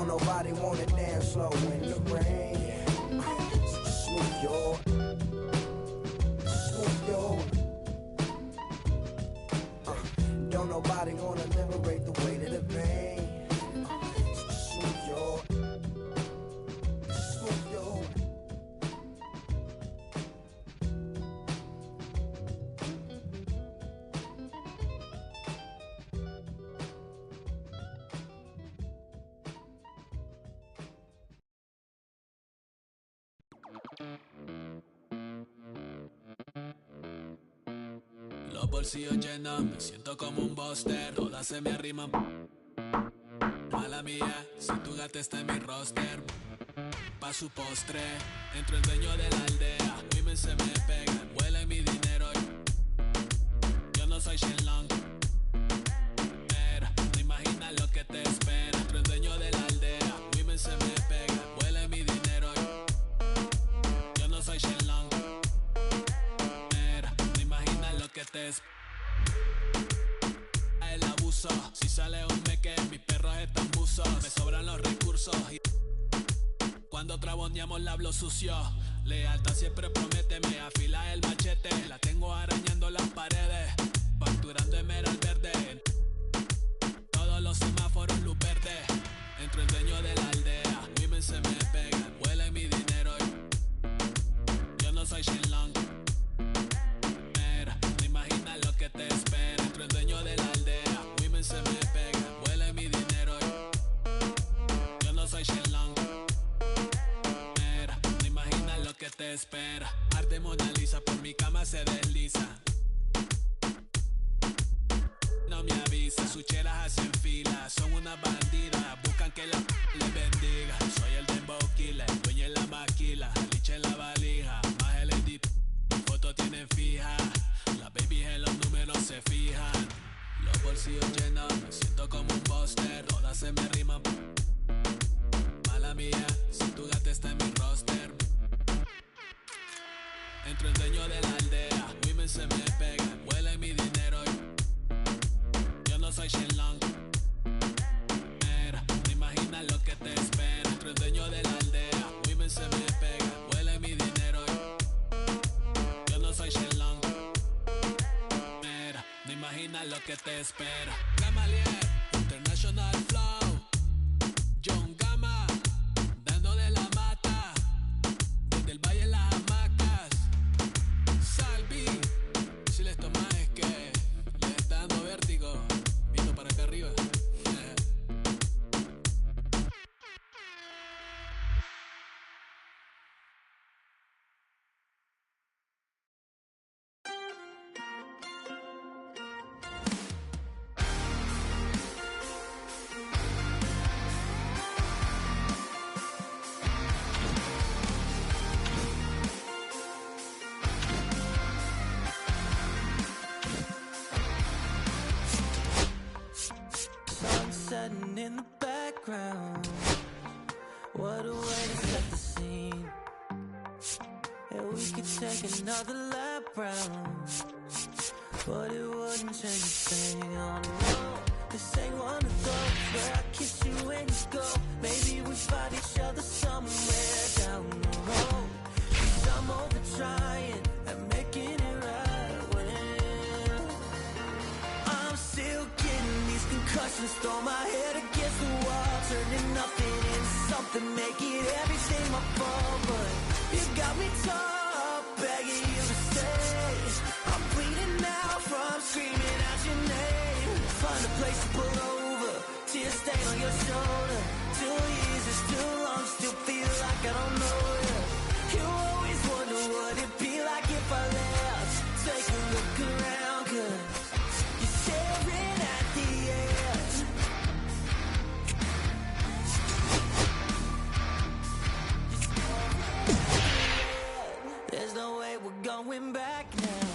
Don't nobody wanna dance slow in the rain. Smooth your, smooth your. Don't nobody wanna liberate the weight of the pain. Smooth your, smooth your. Los bolsillos llenos, me siento como un buster. Todas se me arriman. Mala mía, si tu gata está en mi roster. Pa' su postre, entro el dueño de la aldea. Women se me pegan, huele mi dinero. Yo no soy Shenlong, pero no imaginas lo que te espera. Entro el dueño de la aldea. Women se me pegan, huele mi dinero. Yo no soy Shenlong, que te el abuso. Si sale un meque, mis perros están buzos. Me sobran los recursos y cuando traboneamos la hablo sucio. Lealtad siempre promete, me afila el machete. La tengo arañando las paredes, facturando emerald verde. Todos los semáforos luz verde. Entro el dueño de la aldea. Women se me pegan, huele mi dinero. Yo no soy Shenlong, que te espera. Entro el dueño de la aldea. Women se me pegan, huele mi dinero. Yo no soy Shenlong, mira, no imaginas lo que te espera. Arte Mona Lisa, por mi cama se desliza. No me avisa, sus chelas hacen fila. Son unas bandidas, buscan que la les bendiga. Soy el Dembow Killer, el dueño en la maquila. Liche en la valija, más el edit. Fotos tienen fija. Las babies en los números se fijan. Los bolsillos llenos, me siento como un buster. Todas se me riman. Mala mía, si tu gata está en mi roster. Entro el dueño de la aldea. Women se me pegan, huele mi dinero. Yo no soy Shenlong, mira, no imaginas lo que te espera. Entro el dueño de la aldea. Women se me pegan, huele mi dinero. Yo no soy Shenlong, no imaginas lo que te espera. Gamaliel, International Flow. John Gama, dando de la mata. Desde el valle en las hamacas. Salvi, si les tomas es que les está dando vértigo. Viendo para acá arriba. Setting in the background, what a way to set the scene. And we could take another lap round, but it wouldn't change a thing. Oh no, this ain't one of those where I kiss you when you go. Maybe we find each other somewhere down the road. 'Cause I'm over trying and making it right when I'm still getting these concussions. Throw my head against the wall, turning nothing into something, making everything my fault. But you got me tough, begging you to stay. I'm bleeding out from screaming out your name. Find a place to pull over, tears stain on your shoulder. 2 years is too long, still feel like I don't know you. You always wonder what it'd be like if I left. Take a look around, 'cause you're staring at the edge. There's no way we're going back now.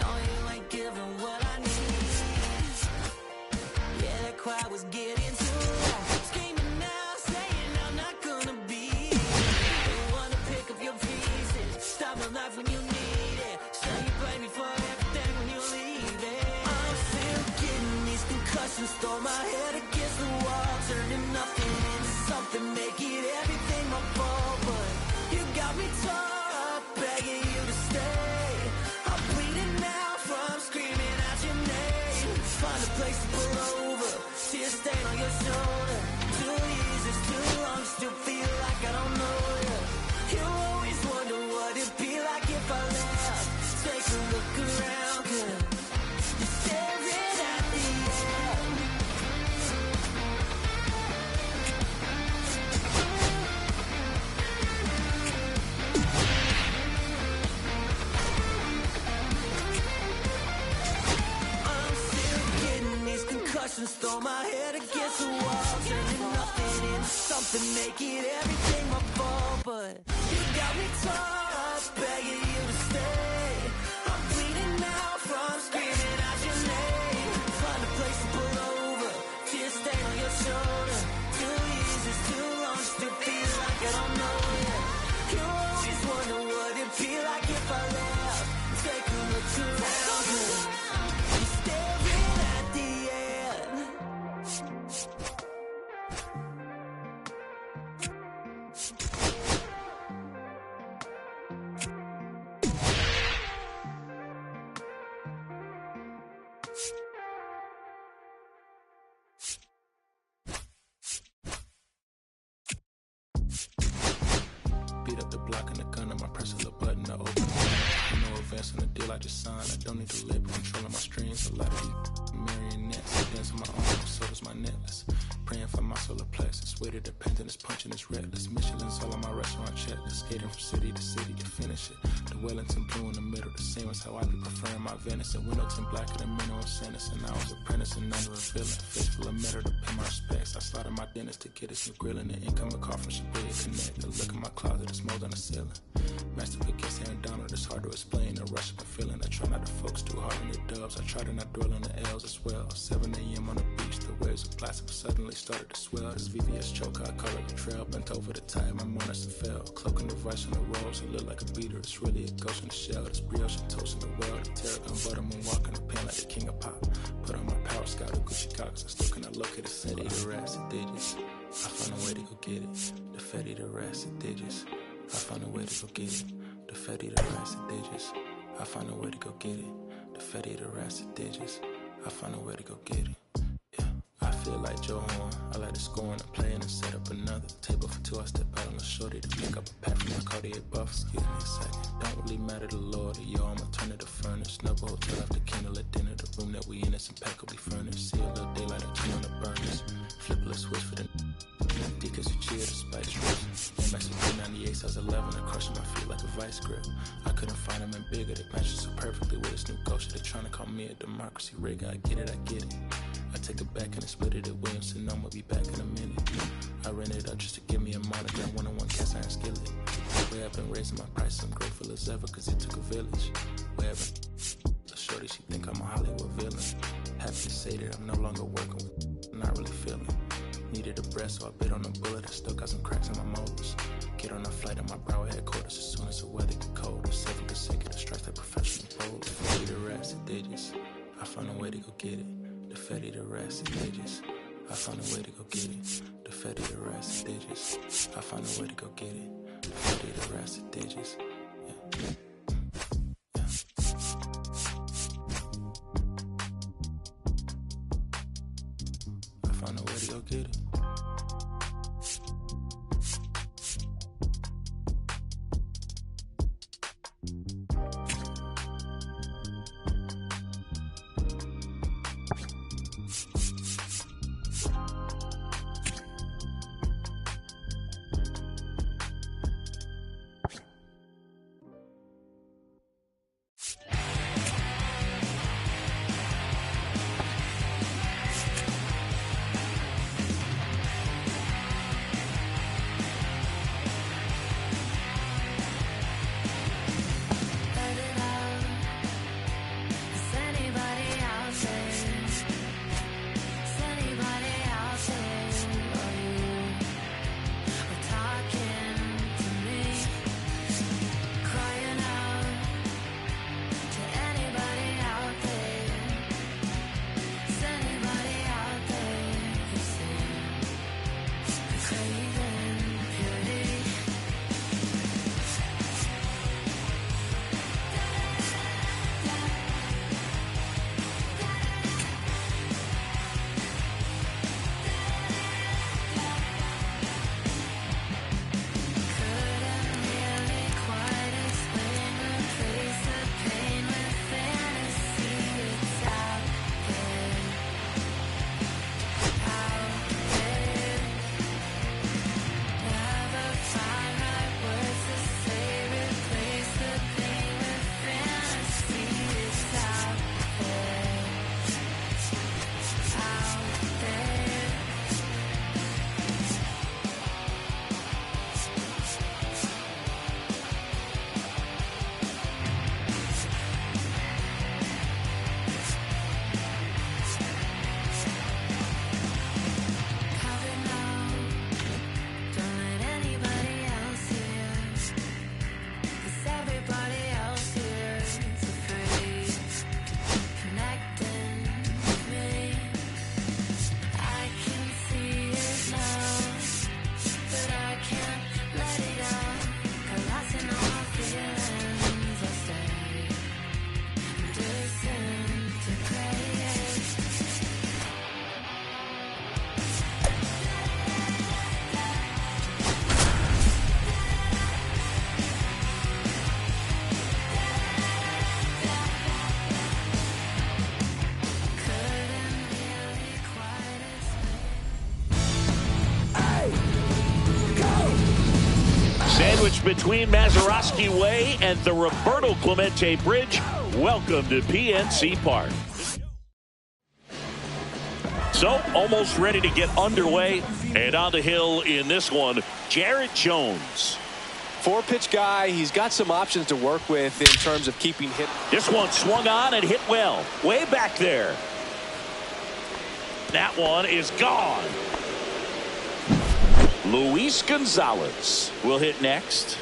No, you ain't giving what I need. Yeah, that crowd was getting too loud. Screaming out, saying I'm not gonna be. You wanna pick up your pieces, stop my life when you need it. Say you blame me for everything when you leave it. I'm still getting these concussions, throw my head against the wall, turning nothing shoulder. 2 years is too long, still feel like I don't know you. You always wonder what it'd be like if I left. Take a look around, 'cause you're staring at the end. I'm still getting these concussions, throw my head against the wall, turning nothing into something, making everything my fault. But you got me torn up, begging you to stay. I'm bleeding out from screaming out your name. Find a place to pull over, tears stain on your shoulder. 2 years is too long, still feel like I don't know you. You always wonder what it'd be like if I left. Take a look around, 'cause you're staring at the end. Beat up the block and the gun, I press a little button to open it. No advance on the deal I just signed. I don't need to live controlling my strings. A lot of these marionettes, I dance on my own, so does my necklace. Praying for my solar plexus. Weighted dependent, it's punching, it's reckless. Michelin's all on my restaurant checklist. Skating from city to city to finish it. The Wellington blue in the middle, the same as how I be preferring my Venice. And Windleton black in the minimum sentence. And I was apprentice and under a villain. Faithful of metal to pay my respects. I slaughtered my dentist to get us new grilling. The incoming call from Shibuya Connect. The look in my closet, it's mold on the ceiling. Master pick gets Aaron Donald, it's hard to explain. The rush of the feeling. I try not to focus too hard on the dubs. I try to not dwell on the L's as well. 7 a.m. on the beach, the waves of plastic suddenly started to swell. This VVS choker, I call it a trail. Bent over the tide, my monitor fell. Cloaking the vice on the rolls, it look like a beater. It's really a ghost in the shell. This brioche and toast in the world. The tarragon butter moon walking the pen like the king of pop. Put on my power scout, the Gucci Cox. I still cannot locate the city, the rats, the digits. I found a way to go get it. The fatty, the rats, the digits. I found a way to go get it. The fatty, the rats, the digits. I found a way to go get it. The fatty, the rats, the digits. I found a way to go get it. Yeah, I feel like Joe Horn. I like to score and play and set up another table for two. I step out on the shorty to pick up a pack from my Cartier buff. Excuse me a second. Don't really matter the Lord or yo, I'ma turn it to furnace. Snubble hotel after candle at dinner. The room that we in is impeccably furnished. See a little daylight, I turn on the burners. Flip a little switch for the Deacons who cheer the spice strips. MS with 398 size 11, I crushing my feet like a vice grip. I couldn't find them in bigger, they match so perfectly with this new culture. They're trying to call me a democracy rigger, I get it, I get it. I take it back and I split it at Williamson, I'ma be back in a minute. I ran it up just to give me a monogram, one-on-one cast iron skillet. Way I've been raising my prices, I'm grateful as ever, cause it took a village. Wherever a shorty, she think I'm a Hollywood villain. Happy to say that I'm no longer working with, not really feeling. Needed a breath, so I bit on the bullet. I still got some cracks in my molars. Get on a flight at my Broward headquarters as soon as the weather get colder. 7 consecutive strikes like professional bowler. The fatty, the rats, the digits. I found a way to go get it. The fatty, the rats, the digits. I found a way to go get it. The fatty, the rats, the digits. I found a way to go get it. The fatty, the rats, the digits. Yeah. Find a way to go get it. Sandwiched between Mazeroski Way and the Roberto Clemente Bridge. Welcome to PNC Park. So, almost ready to get underway. And on the hill in this one, Jarrett Jones. 4-pitch guy. He's got some options to work with in terms of keeping hit. This one swung on and hit well. Way back there. That one is gone. Luis Gonzalez will hit next.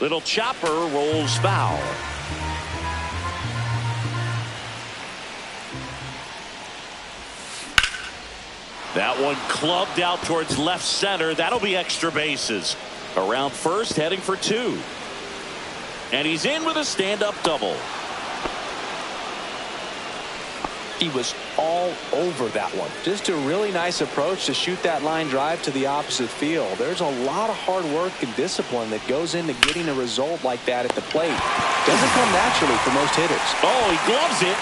Little chopper rolls foul. That one clubbed out towards left center. That'll be extra bases. Around first, heading for 2. And he's in with a stand-up double. He was all over that one. Just a really nice approach to shoot that line drive to the opposite field. There's a lot of hard work and discipline that goes into getting a result like that at the plate. Doesn't come naturally for most hitters. Oh, he gloves it.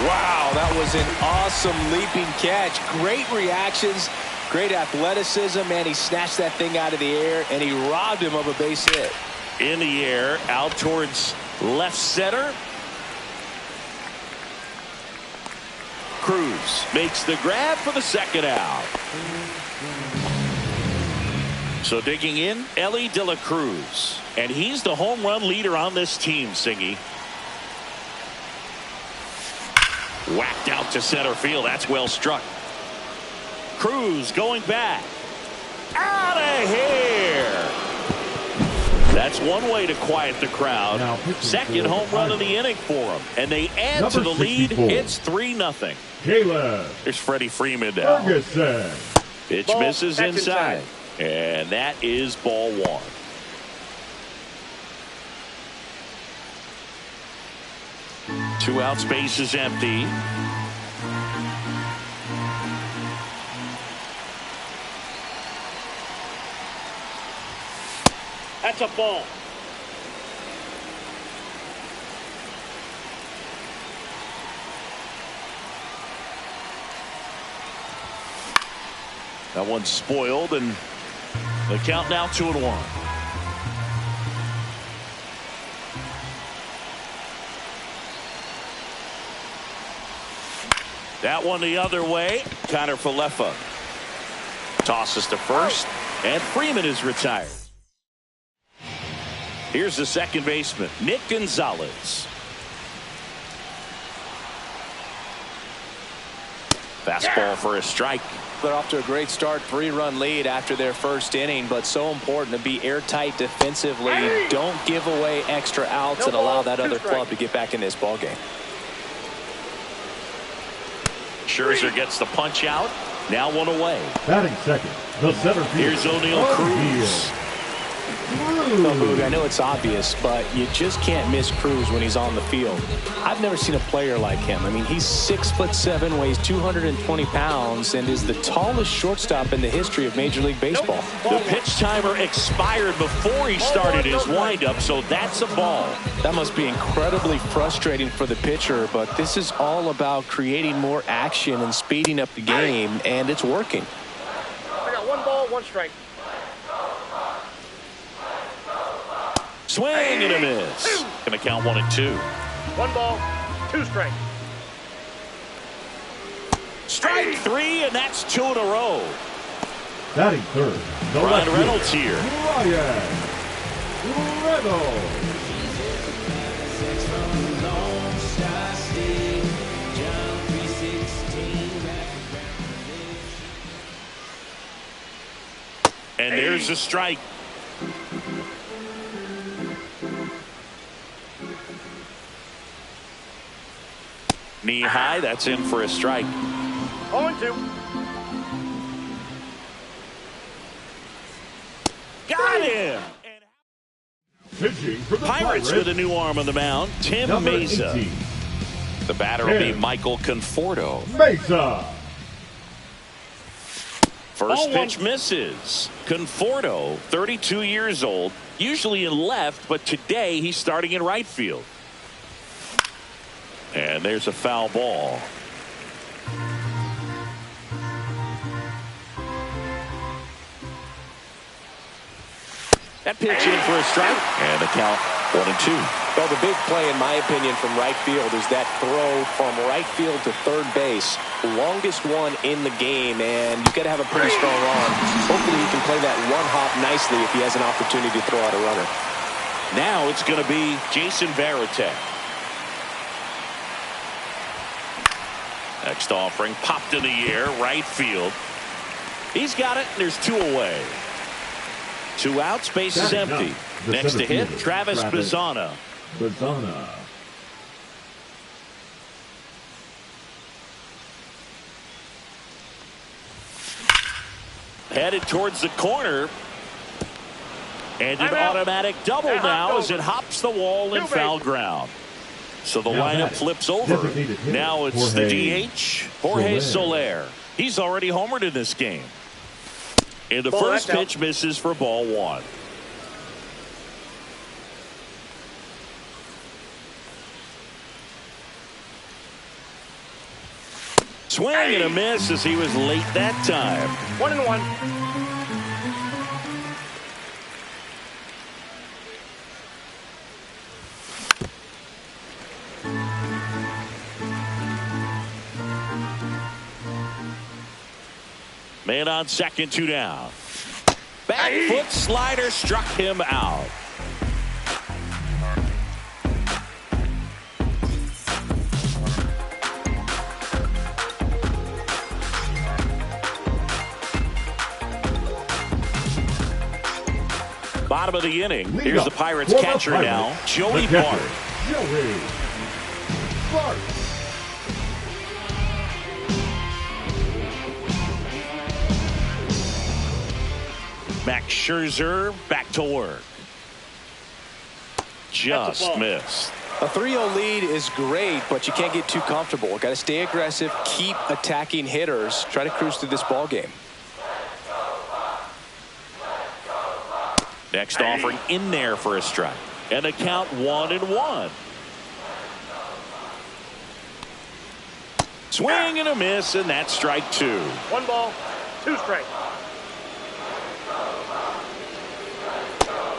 Wow, that was an awesome leaping catch. Great reactions, great athleticism, and he snatched that thing out of the air, and he robbed him of a base hit. In the air, out towards left center. Cruz makes the grab for the second out. So digging in, Elly De La Cruz. And he's the home run leader on this team, Singy. Whacked out to center field. That's well struck. Cruz going back. Out of here. That's one way to quiet the crowd. Second home run of the inning for him. And they add to the lead. It's 3-0. Caleb. Here's Freddie Freeman now. Ferguson. Pitch misses inside. And that is ball 1. Two out, space is empty. That's a ball. That one's spoiled, and the count now 2-1. That one the other way. Connor Falefa tosses to first, and Freeman is retired. Here's the second baseman, Nick Gonzalez. Fastball for a strike. They're off to a great start, 3-run lead after their first inning, but so important to be airtight defensively. Don't give away extra outs and allow that other club to get back in this ballgame. Scherzer gets the punch out. Now 1 away. Batting second, the center field. Here's O'Neal Cruz. No, Boog, I know it's obvious, but you just can't miss Cruz when he's on the field. I've never seen a player like him. I mean, he's 6'7", weighs 220 pounds, and is the tallest shortstop in the history of Major League Baseball. The pitch timer expired before he started his windup, so that's a ball. That must be incredibly frustrating for the pitcher, but this is all about creating more action and speeding up the game, and it's working. I got 1 ball, 1 strike. Swing and a miss. Gonna count 1 and 2. 1 ball, 2 strikes. Strike 3, and that's 2 in a row. Batting third, the Ryan left Reynolds fielder, here. Ryan Reynolds. And there's a strike. Knee high, that's in for a strike. 0-2. Got him! Pitching for the Pirates with a new arm on the mound, Tim number Mesa. 18, The batter will be Tim Michael Conforto. Mesa. First pitch misses. Conforto, 32 years old, usually in left, but today he's starting in right field. And there's a foul ball. That pitch in for a strike, and the count 1-2. Well, the big play, in my opinion, from right field is that throw from right field to third base. Longest one in the game, and you've got to have a pretty strong arm. Hopefully he can play that one hop nicely if he has an opportunity to throw out a runner. Now it's going to be Jason Varitek. Next offering popped in the air, right field. He's got it, and there's 2 away. 2 outs, base is empty. Next to hit, Travis Bazzana. Headed towards the corner. And an automatic double now as it hops the wall in foul ground. So the lineup flips over. Now it's the DH, Jorge Soler. He's already homered in this game. And the first pitch misses for ball 1. Swing and a miss as he was late that time. 1-1. Man on second, 2 down. Back foot slider struck him out. Bottom of the inning. Here's the Pirates catcher now, Joey Bart. Joey Bart. Max Scherzer back to work. Just missed. A 3-0 lead is great, but you can't get too comfortable. Got to stay aggressive, keep attacking hitters, try to cruise through this ball game. Next offering in there for a strike. And the count 1-1. Swing and a miss, and that's strike 2. 1 ball, 2 strikes.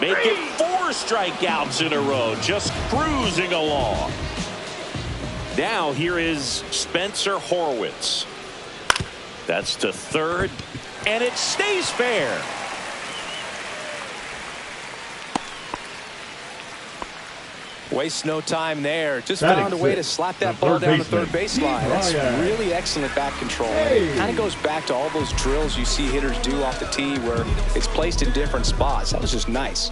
Make it 4 strikeouts in a row, just cruising along. Now here is Spencer Horwitz. That's to third, and it stays fair. Wastes no time there. Just found a way to slap that ball down the third baseline. That's really excellent back control. It kind of goes back to all those drills you see hitters do off the tee where it's placed in different spots. That was just nice.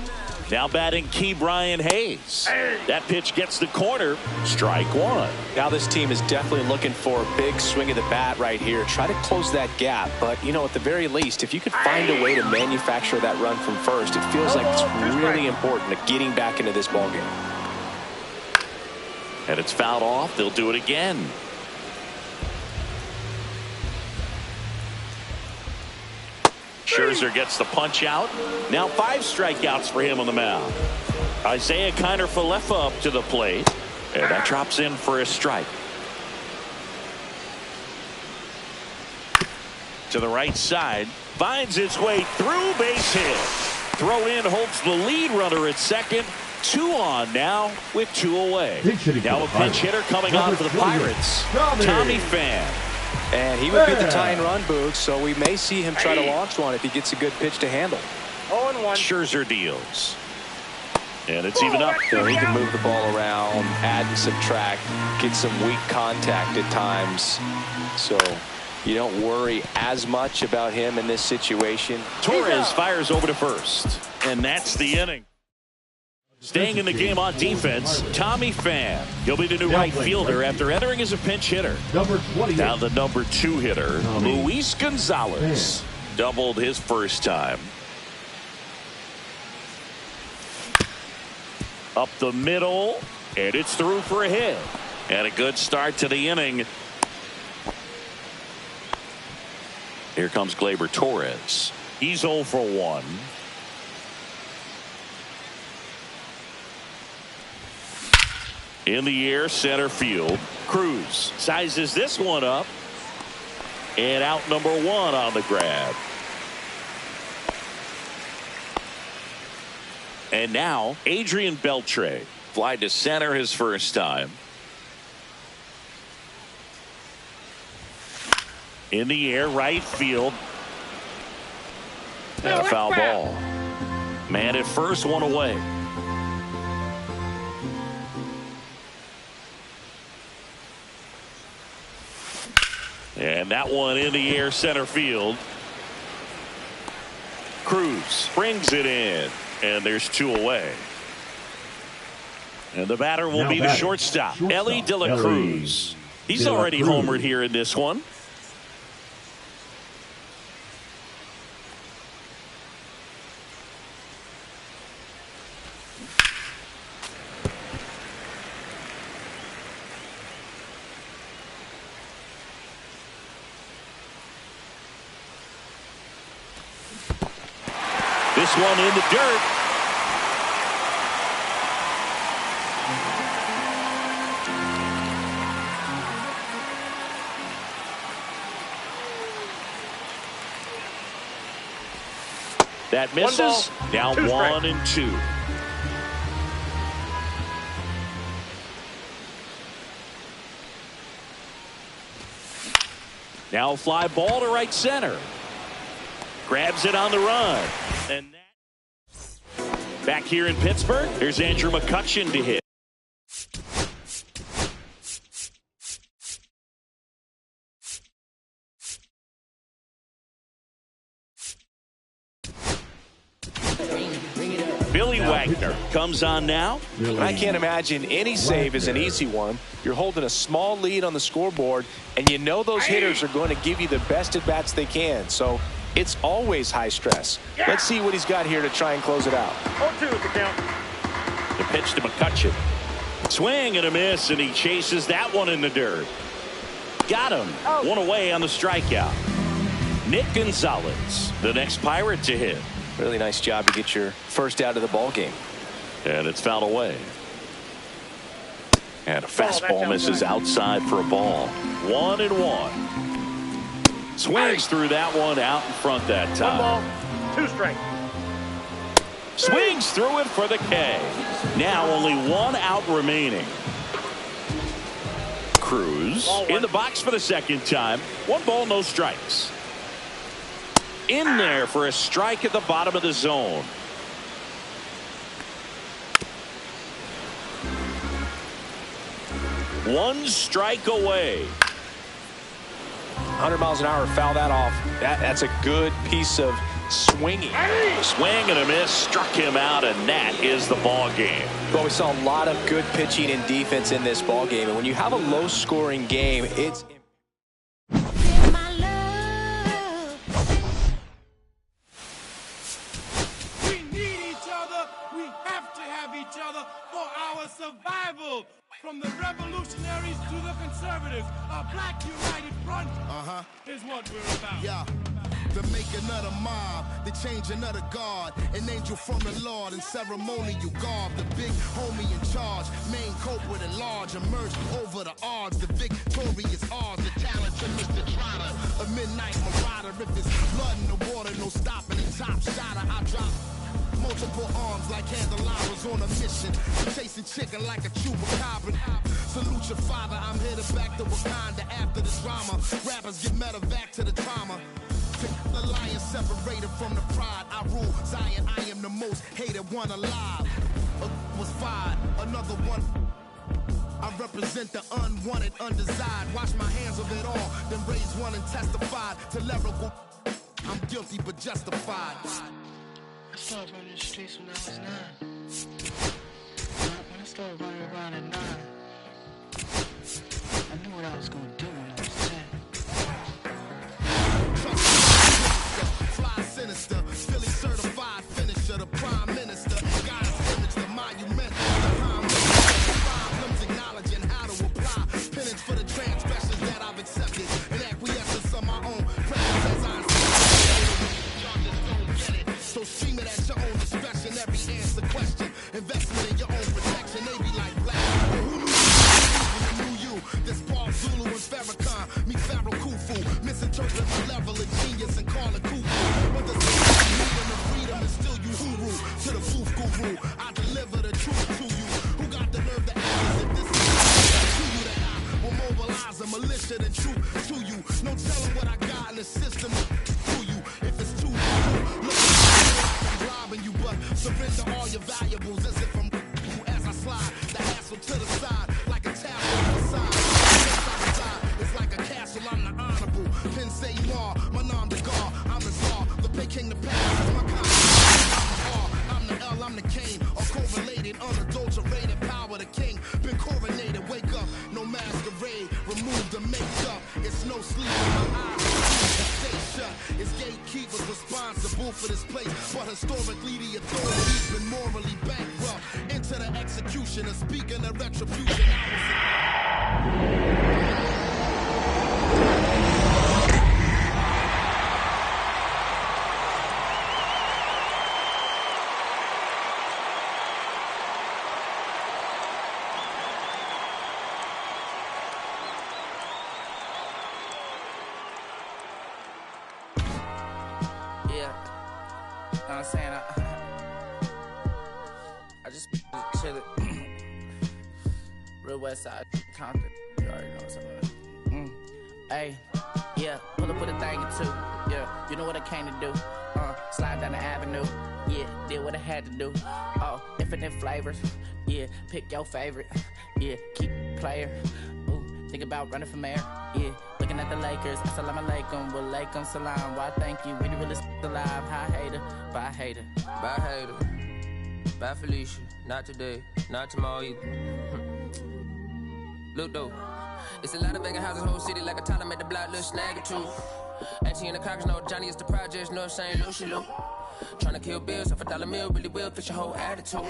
Now batting Ke'Bryan Hayes. That pitch gets the corner. Strike 1. Now this team is definitely looking for a big swing of the bat right here. Try to close that gap. But, you know, at the very least, if you could find a way to manufacture that run from first, it feels like it's really important to getting back into this ballgame. And it's fouled off. They'll do it again. Scherzer gets the punch out. Now 5 strikeouts for him on the mound. Isaiah Kiner-Falefa up to the plate. And that drops in for a strike. To the right side. Finds its way through, base hit. Throw in holds the lead runner at second. 2 on now with 2 away. Now a pinch hitter coming on for the Pirates. Tommy Pham. And he would be the tying run, Boog, so we may see him try to launch one if he gets a good pitch to handle. 0-1. Scherzer deals. And it's even up. So he can move the ball around, add and subtract, get some weak contact at times. So you don't worry as much about him in this situation. Torres fires over to first. And that's the inning. Staying in the game on defense, Tommy Pham. He'll be the new right fielder after entering as a pinch hitter. Now the number 2 hitter, Luis Gonzalez. Doubled his first time. Up the middle, and it's through for a hit. And a good start to the inning. Here comes Gleyber Torres. He's 0 for 1. In the air, center field. Cruz sizes this one up. And out number 1 on the grab. And now Adrian Beltre. Fly to center his first time. In the air, right field. And a foul ball. Man at first, one away. And that one in the air, center field. Cruz brings it in, and there's two away. And the batter will be the shortstop, Elly De La Cruz. He's already homered here in this one. This one in the dirt. That misses. Now 1-2. Now fly ball to right center. Grabs it on the run. And back here in Pittsburgh, there's Andrew McCutchen to hit. Billy Wagner comes on now. I can't imagine any save is an easy one. You're holding a small lead on the scoreboard, and you know those hitters are going to give you the best at-bats they can. So it's always high stress. Let's see what he's got here to try and close it out. 0-2 at the count. The pitch to McCutchen. Swing and a miss, and he chases that one in the dirt. Got him. One away on the strikeout. Nick Gonzalez, the next Pirate to hit. Really nice job to get your first out of the ball game. And it's fouled away. And a fastball misses outside for a ball. 1-1. Swings through that one out in front that time. 1 ball, 2 strike. Swings through it for the K. Now only 1 out remaining. Cruz in the box for the second time. 1 ball, no strikes. In there for a strike at the bottom of the zone. One strike away. 100 miles an hour, foul that off. That's a good piece of swinging. Swing and a miss, struck him out, and that is the ball game. Well, we saw a lot of good pitching and defense in this ball game, and when you have a low-scoring game, it's survival. From the revolutionaries to the conservatives, a black united front is what we're about. Yeah. The making of the mob, the changing of the guard, an angel from the Lord in ceremonial garb. The big homie in charge, main culprit at large, emerged over the odds. The victorious odds, the talented Mr. Trotter, a midnight marauder. If it's blood in the water, no stopping the top shotter. I drop multiple arms like candelabras on a mission. I'm chasing chicken like a chupacabra. Salute your father, I'm headed back to Wakanda after the drama. Rappers get medevac to the trauma. The lion separated from the pride. I rule Zion, I am the most hated one alive. Was fired, another one. I represent the unwanted, undesired. Wash my hands of it all, then raise one and testified to lyrical. I'm guilty but justified. I started running the streets when I was 9. When I started running around at 9, I knew what I was going to do when I was 10. Fly sinister, Philly certified finisher, the prime minister, God's image, the monument, the problems acknowledging how to apply penance for the transgressions that I've accepted, and acquiescence of my own presence as I just don't get it. So stream it at your own discretion, every answer question, investment in your own protection, they be like black. Who knew you? This Paul Zulu and Farrakhan, me Pharaoh Khufu, misinterpret my level of genius and call it cuckoo. But the freedom is still you hooroo to the foof guru. than truth to you. No telling what I got in the system to you. If it's too look, I'm robbing you, but surrender all your valuables as if I'm you as I slide the hassle to the side like a tap on the side. It's like a castle, I'm the honorable. Pin say Mar, my nom de gar, I'm the czar, the big king, the past, my kind. I'm the L, I'm the Cain, or correlated, unadulterated power, the king, been coronated, wake up, no masquerade, remove the makeup, it's no sleep in my eyes, stay shut, it's gatekeepers responsible for this place, but historically the authorities been morally bankrupt, into the execution, and speaking of retribution, I'm saying? I just chillin'. Real West Side Compton. You already know what's up. Hey, yeah, pull up with a thing or two. Yeah, you know what I came to do. Slide down the avenue. Yeah, did what I had to do. Oh, infinite flavors. Yeah, pick your favorite. Yeah, keep player. Ooh, think about running for mayor. Yeah, looking at the Lakers. Assalamu alaikum, wa alaikum salam. Why thank you, we the realest alive. Hi hater, bye hater. Bye hater, bye Felicia. Not today, not tomorrow either. Look though, it's a lot of vacant houses, whole city like a toddler made the block little snag or two. Auntie in the cockers know Johnny is the projects, North St. Lucia. Tryna kill bills off $1 meal, really will fix your whole attitude.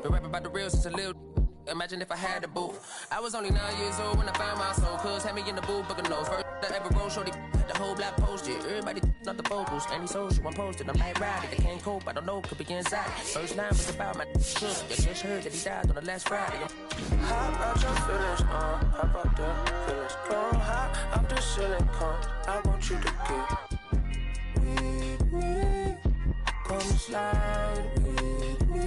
Been rapping about the real since a little. Imagine if I had the booth. I was only 9 years old when I found my soul. Cuz had me in the booth, booking no first I ever wrote, shorty the whole block posted. Everybody not the focus, any social, I'm posted. I'm like riding, I can't cope, I don't know, could be inside. First line was about my shook. You just heard that he died on the last Friday. How about your feelings, how about the feelings? Come high, I'm the silicone. I want you to get with me. Come slide with me.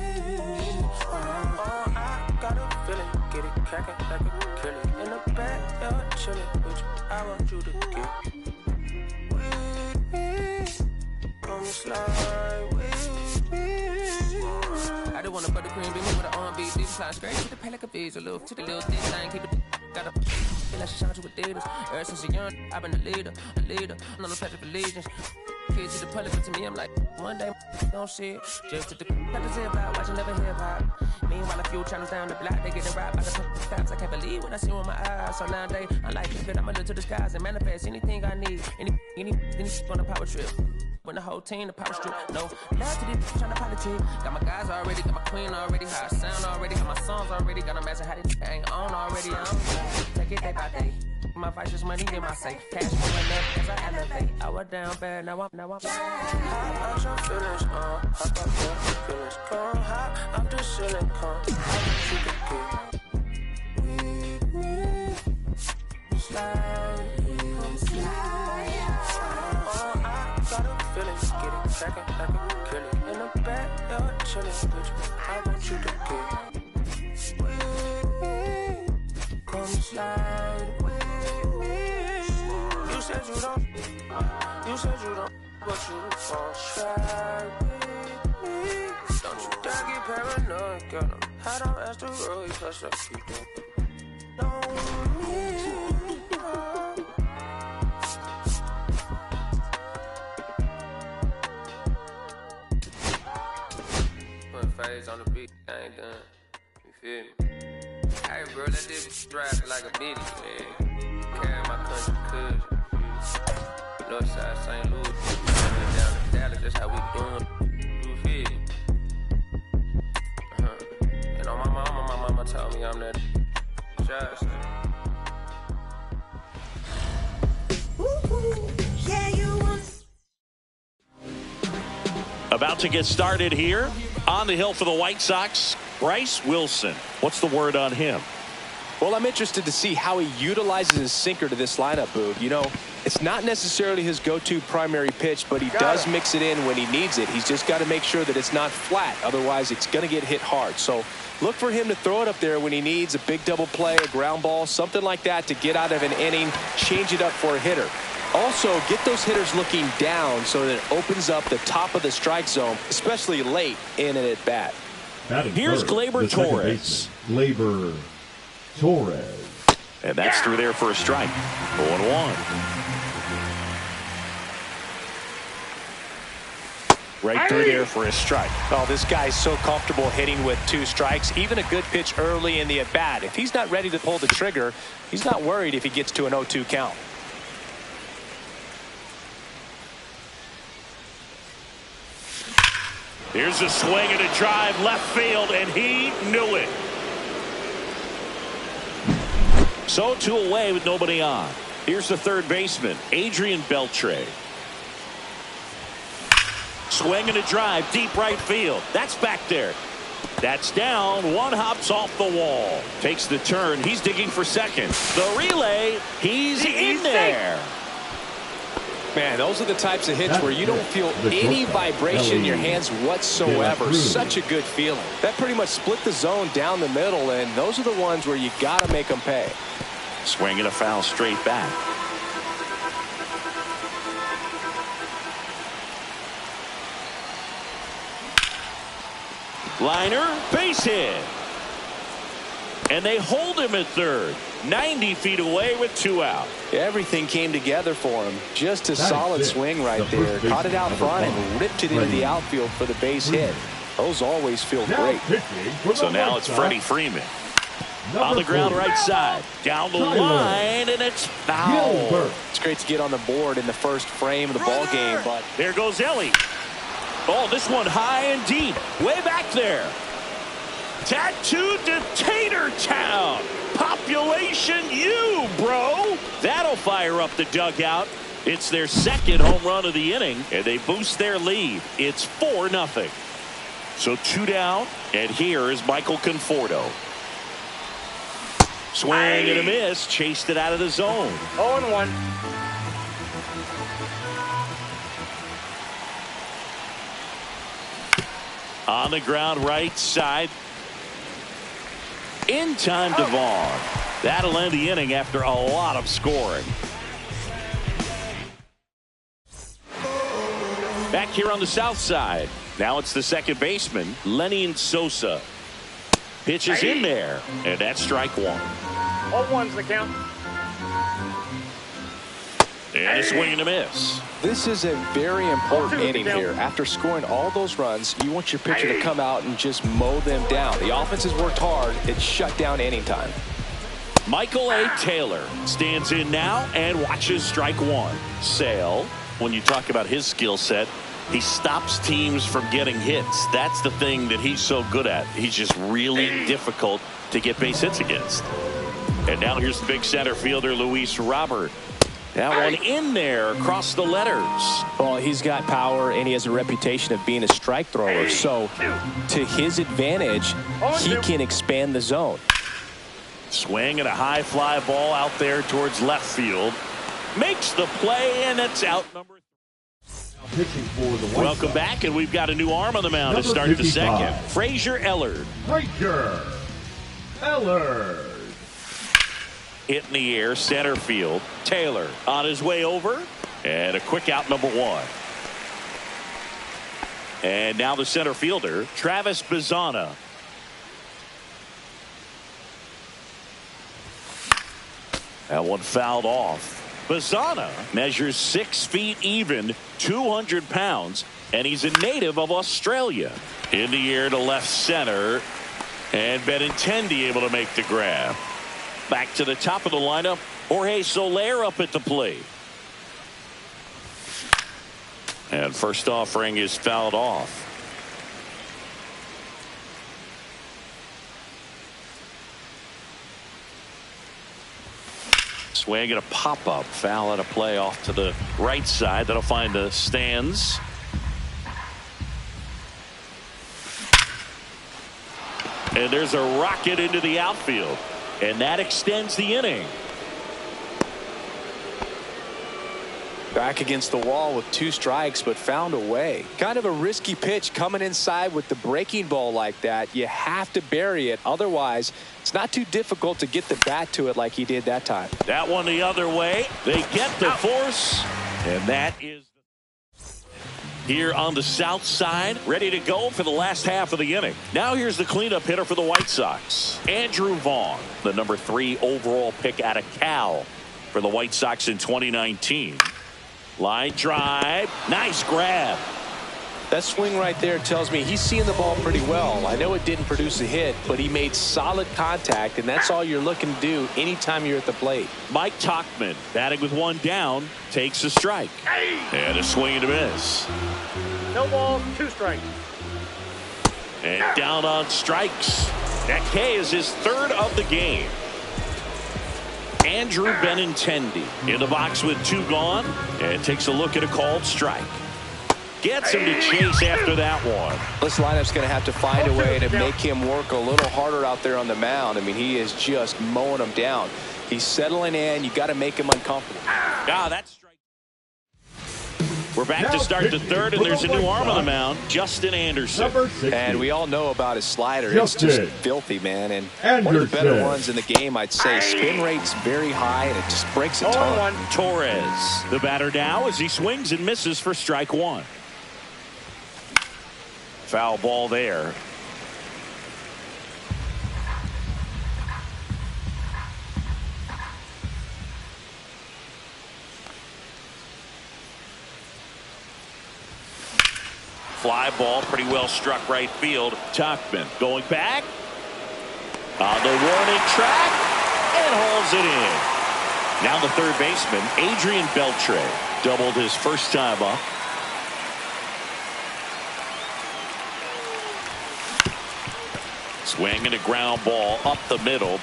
I got a feeling, get it crackin' like a kill it. In the back, you're chillin' with you. I want you to get with me. Come slide with me. I just wanna buttercream beam with an R&B. These fly straight to the pay like a visa. Little to the little thing, thing, keep it. Got a feel like she shot you with Adidas. Ever since a young, I've been a leader. I'm on the Patrick Allegiance. Kids to the public, but to me, I'm like, one day, don't see it. Just to the got to say about watching never hip hop. Meanwhile, a few channels down the block, they get it right by the stops. I can't believe what I see with my eyes. So nowadays, I like to fit, I'm under to the skies and manifest anything I need. Any on a power trip. When the whole team, the power strip. No, love to these trying to politic. Got my guys already, got my queen already, how I sound already, got my songs already, got them asking how they ain't on already. Take it day by day. My vice is money in my safe. Cash going up as I elevate. I was down bad, now I'm. How about your feelings, how about your feelings? Come high, I'm the silicone. I want you to get with me. Slide, come slide. I got a feeling, get it crackin' like a kill it. In the back, you're chillin' with you. I want you to get with me. Come slide with me. You said you don't, but you gon' try with me. Don't you dare get paranoid, girl. I'm hot on asteroids, plus I keep them. Don't need Put phase on the beat, I ain't done. You feel me? Hey, bro, let this drive like a bitty, man. Carry my country cousin. Northside St. Louis, down to Dallas, that's how we doing. You feel me? And on my mama told me I'm that shot. About to get started here on the hill for the White Sox, Bryce Wilson. What's the word on him? Well, I'm interested to see how he utilizes his sinker to this lineup, Boog. You know, It's not necessarily his go-to primary pitch, but he does mix it in when he needs it. He's just got to make sure that it's not flat. Otherwise, it's going to get hit hard. So look for him to throw it up there when he needs a big double play, a ground ball, something like that to get out of an inning, change it up for a hitter. Also, get those hitters looking down so that it opens up the top of the strike zone, especially late in an at-bat. Here's Gleyber Torres. Gleyber Torres. And that's through there for a strike. 0-1. Right through there for a strike. Oh, this guy's so comfortable hitting with 2 strikes. Even a good pitch early in the at-bat. If he's not ready to pull the trigger, he's not worried if he gets to an 0-2 count. Here's a swing and a drive left field, and he knew it. So 2 away with nobody on. Here's the third baseman, Adrian Beltre. Swing and a drive, deep right field. That's back there. That's down. One hops off the wall. Takes the turn. He's digging for second. The relay. He's in there. Man, those are the types of hits where you don't feel any vibration in your hands whatsoever. Such a good feeling. That pretty much split the zone down the middle, and those are the ones where you got to make them pay. Swing and a foul straight back. Liner, base hit. And they hold him at third. 90 feet away with 2 out. Everything came together for him. Just a solid swing right there. Caught it out front and ripped it into the outfield for the base hit. Those always feel great. So now it's Freddie Freeman. On the ground right side. Down the line, and it's foul. It's great to get on the board in the first frame of the ball game, but there goes Ellie. Oh, this one high and deep. Way back there. Tattooed to Tater Town. Population U, bro. That'll fire up the dugout. It's their second home run of the inning, and they boost their lead. It's 4-0. So 2 down, and here is Michael Conforto. Swing and a miss. Chased it out of the zone. 0-1. On the ground right side. In time to Vaughn. That'll end the inning after a lot of scoring. Back here on the south side. Now it's the second baseman, Lenny Sosa. Pitches in there, and that's strike 1. 0-1's the count. And a swing and a miss. This is a very important inning here. After scoring all those runs, you want your pitcher to come out and just mow them down. The offense has worked hard. It's shut down inning time. Michael A. Taylor stands in now and watches strike 1. Sale, when you talk about his skill set, he stops teams from getting hits. That's the thing that he's so good at. He's just really difficult to get base hits against. And now here's the big center fielder, Luis Robert. That one in there across the letters. Well, he's got power, and he has a reputation of being a strike thrower. So, to his advantage, he can expand the zone. Swing and a high fly ball out there towards left field. Makes the play, and it's out number 3. Welcome back, and we've got a new arm on the mound to start the second. Frazier Ellard. Frazier Ellard. Hit in the air, center field. Taylor on his way over, and a quick out, number 1. And now the center fielder, Travis Bazzana. That one fouled off. Bazzana measures 6 feet even, 200 pounds, and he's a native of Australia. In the air to left center, and Benintendi able to make the grab. Back to the top of the lineup, Jorge Soler up at the plate. And first offering is fouled off. Swing and a pop-up. Foul at a play off to the right side. That'll find the stands. And there's a rocket into the outfield. And that extends the inning. Back against the wall with 2 strikes, but found a way. Kind of a risky pitch coming inside with the breaking ball like that. You have to bury it. Otherwise, it's not too difficult to get the bat to it like he did that time. That one the other way. They get the force, and that is here on the south side, ready to go for the last half of the inning. Now here's the cleanup hitter for the White Sox, Andrew Vaughn, the number 3 overall pick out of Cal for the White Sox in 2019. Line drive, nice grab. That swing right there tells me he's seeing the ball pretty well. I know it didn't produce a hit, but he made solid contact, and that's all you're looking to do anytime you're at the plate. Mike Tauchman, batting with 1 down, takes a strike. And a swing and a miss. No balls, 2 strikes. And down on strikes. That K is his 3rd of the game. Andrew Benintendi in the box with 2 gone, and takes a look at a called strike. Gets him to chase after that one. This lineup's going to have to find a way to make him work a little harder out there on the mound. I mean, he is just mowing them down. He's settling in. You got to make him uncomfortable. That's strike. We're back to start the 3rd, and there's a new arm on the mound, Justin Anderson. And we all know about his slider. It's just filthy, man. And one of the better ones in the game, I'd say. Spin rate's very high, and it just breaks a ton. Torres, the batter now, as he swings and misses for strike 1. Foul ball there. Fly ball, pretty well struck right field. Tauchman going back on the warning track and hauls it in. Now the 3rd baseman, Adrian Beltre, doubled his first time up. Swing and a ground ball up the middle.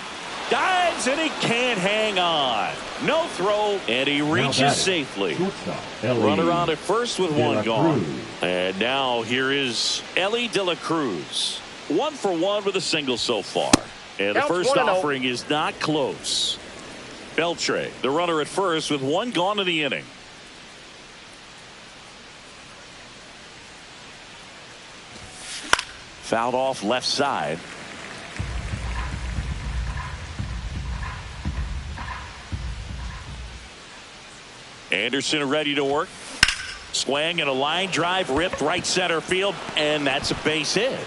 Dives and he can't hang on. No throw, and he reaches safely. Runner on at first with 1 gone. And now here is Elly De La Cruz. 1 for 1 with a single so far. And the first offering is not close. Beltre, the runner at first with 1 gone in the inning. Fouled off left side. Anderson ready to work. Swing and a line drive ripped right center field, and that's a base hit.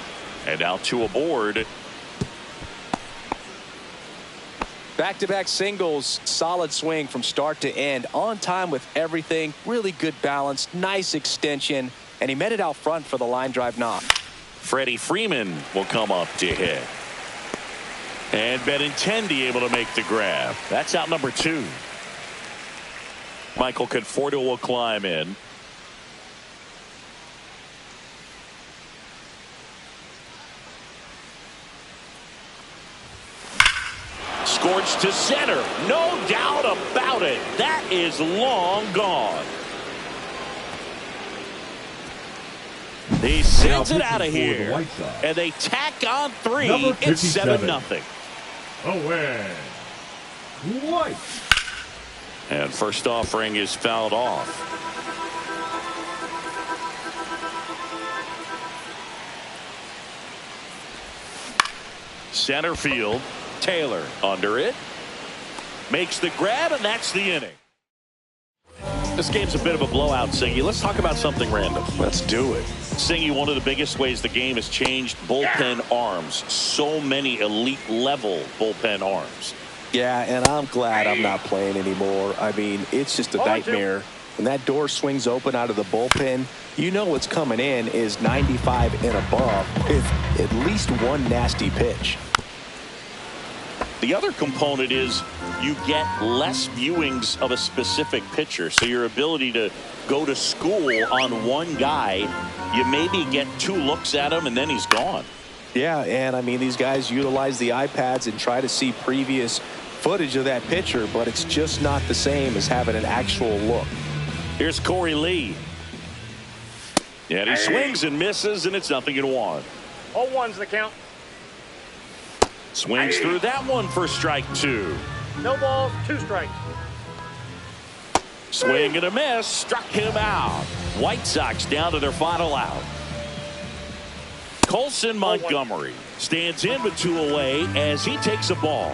And now 2 aboard. Back-to-back singles, solid swing from start to end, on time with everything, really good balance, nice extension, and he met it out front for the line drive knock. Freddie Freeman will come up to hit. And Benintendi able to make the grab. That's out number 2. Michael Conforto will climb in. Scorched to center. No doubt about it. That is long gone. He sends it out of here. And they tack on 3. It's 7-0. Owen White. And first offering is fouled off. Center field. Taylor under it. Makes the grab, and that's the inning. This game's a bit of a blowout, Singy. Let's talk about something random. Let's do it. Singy, one of the biggest ways the game has changed, bullpen arms. So many elite level bullpen arms. Yeah, and I'm glad I'm not playing anymore. I mean, it's just a nightmare. When that door swings open out of the bullpen, you know what's coming in is 95 and above with at least 1 nasty pitch. The other component is you get less viewings of a specific pitcher. So your ability to go to school on one guy, you maybe get 2 looks at him and then he's gone. Yeah, and I mean, these guys utilize the iPads and try to see previous footage of that pitcher, but it's just not the same as having an actual look. Here's Corey Lee. And he swings and misses, and it's 0-1. 0-1's the count. Swings through that one for strike 2. No balls, 2 strikes. Swing and a miss. Struck him out. White Sox down to their final out. Colson Montgomery stands in with 2 away as he takes a ball.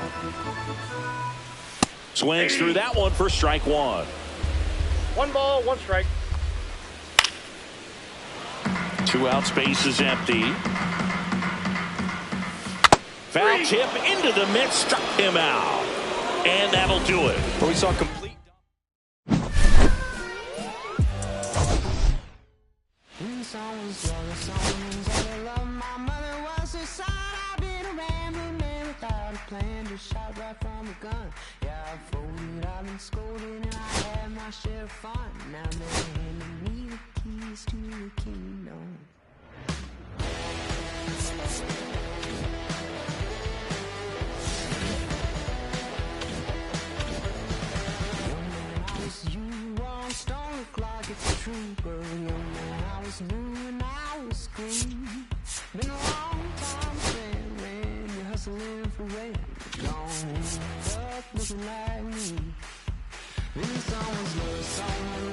Swings through that one for strike 1. 1 ball, 1 strike. 2 out, space is empty. Foul tip into the mid, struck him out. And that'll do it. Well, we saw complete. Shot right from a gun. Yeah, I've folded, I've been scolded, and I had my share of fun. Now they're handing me the keys to the kingdom. Young man, I was you, on stone, look like it's a trooper. Young man, I was blue and I was green. Been a long time friend, man, you're hustling for rent. Gone up looking like me. Then someone's love, someone